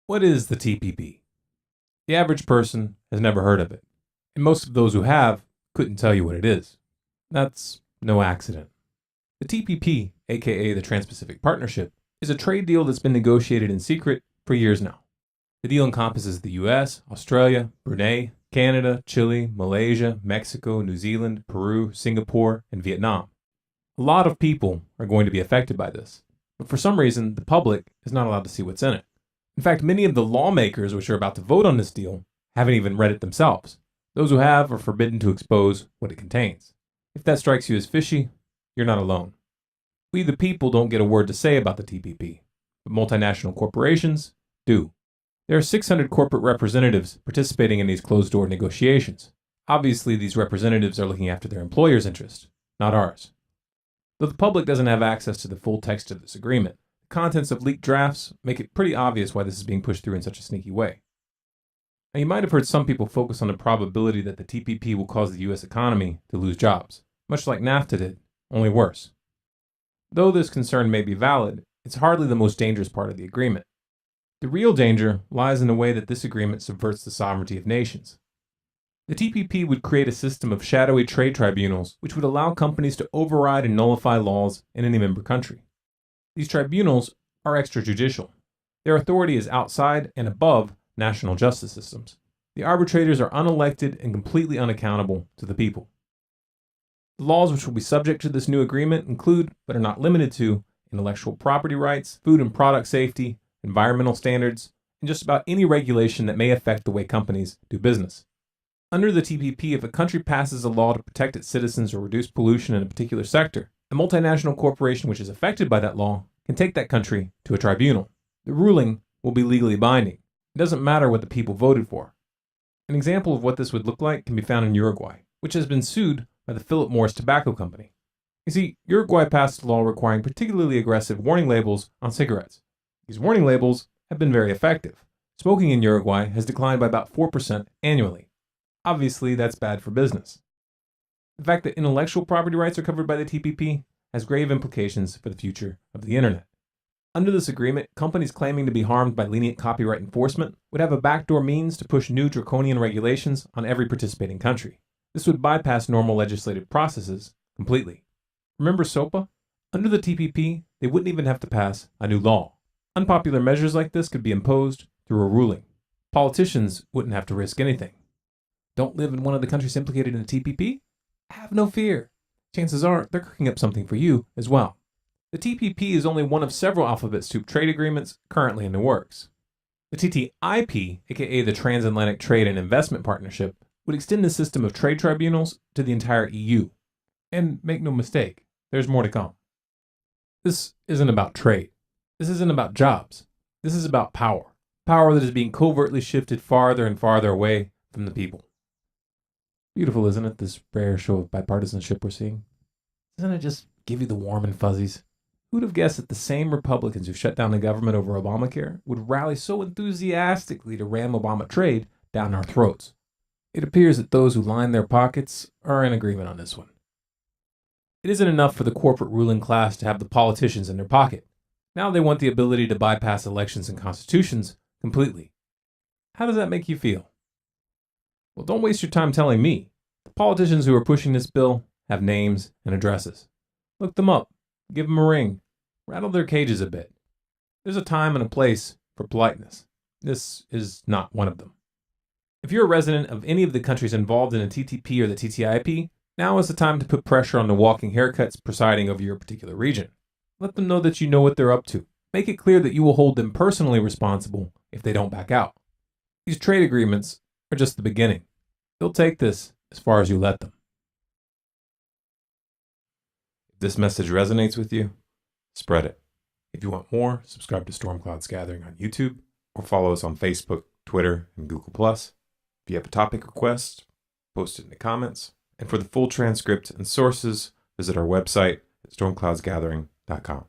What is the TPP? The average person has never heard of it, and most of those who have couldn't tell you what it is. That's no accident. The TPP, aka the Trans-Pacific Partnership, is a trade deal that's been negotiated in secret for years now. The deal encompasses the US, Australia, Brunei, Canada, Chile, Malaysia, Mexico, New Zealand, Peru, Singapore, and Vietnam. A lot of people are going to be affected by this, but for some reason, the public is not allowed to see what's in it. In fact, many of the lawmakers which are about to vote on this deal haven't even read it themselves. Those who have are forbidden to expose what it contains. If that strikes you as fishy, you're not alone. We the people don't get a word to say about the TPP, but multinational corporations do. There are 600 corporate representatives participating in these closed-door negotiations. Obviously, these representatives are looking after their employer's interest, not ours. Though the public doesn't have access to the full text of this agreement, the contents of leaked drafts make it pretty obvious why this is being pushed through in such a sneaky way. Now, you might have heard some people focus on the probability that the TPP will cause the US economy to lose jobs, much like NAFTA did, only worse. Though this concern may be valid, it's hardly the most dangerous part of the agreement. The real danger lies in the way that this agreement subverts the sovereignty of nations. The TPP would create a system of shadowy trade tribunals which would allow companies to override and nullify laws in any member country. These tribunals are extrajudicial. Their authority is outside and above national justice systems. The arbitrators are unelected and completely unaccountable to the people. The laws which will be subject to this new agreement include, but are not limited to, intellectual property rights, food and product safety, environmental standards, and just about any regulation that may affect the way companies do business. Under the TPP, if a country passes a law to protect its citizens or reduce pollution in a particular sector, a multinational corporation which is affected by that law can take that country to a tribunal. The ruling will be legally binding. It doesn't matter what the people voted for. An example of what this would look like can be found in Uruguay, which has been sued by the Philip Morris Tobacco Company. You see, Uruguay passed a law requiring particularly aggressive warning labels on cigarettes. These warning labels have been very effective. Smoking in Uruguay has declined by about 4% annually. Obviously, that's bad for business. The fact that intellectual property rights are covered by the TPP has grave implications for the future of the internet. Under this agreement, companies claiming to be harmed by lenient copyright enforcement would have a backdoor means to push new draconian regulations on every participating country. This would bypass normal legislative processes completely. Remember SOPA? Under the TPP, they wouldn't even have to pass a new law. Unpopular measures like this could be imposed through a ruling. Politicians wouldn't have to risk anything. Don't live in one of the countries implicated in the TPP? Have no fear. Chances are they're cooking up something for you as well. The TPP is only one of several alphabet soup trade agreements currently in the works. The TTIP, aka the Transatlantic Trade and Investment Partnership, would extend the system of trade tribunals to the entire EU. And make no mistake, there's more to come. This isn't about trade. This isn't about jobs. This is about power. Power that is being covertly shifted farther and farther away from the people. Beautiful, isn't it, this rare show of bipartisanship we're seeing? Doesn't it just give you the warm and fuzzies? Who'd have guessed that the same Republicans who shut down the government over Obamacare would rally so enthusiastically to ram Obama trade down our throats? It appears that those who line their pockets are in agreement on this one. It isn't enough for the corporate ruling class to have the politicians in their pocket. Now they want the ability to bypass elections and constitutions completely. How does that make you feel? Well, don't waste your time telling me. The politicians who are pushing this bill have names and addresses. Look them up. Give them a ring. Rattle their cages a bit. There's a time and a place for politeness. This is not one of them. If you're a resident of any of the countries involved in the TTP or the TTIP, now is the time to put pressure on the walking haircuts presiding over your particular region. Let them know that you know what they're up to. Make it clear that you will hold them personally responsible if they don't back out. These trade agreements are just the beginning. They'll take this as far as you let them. If this message resonates with you, spread it. If you want more, subscribe to Storm Clouds Gathering on YouTube or follow us on Facebook, Twitter, and Google+. If you have a topic request, post it in the comments. And for the full transcript and sources, visit our website at stormcloudsgathering.com.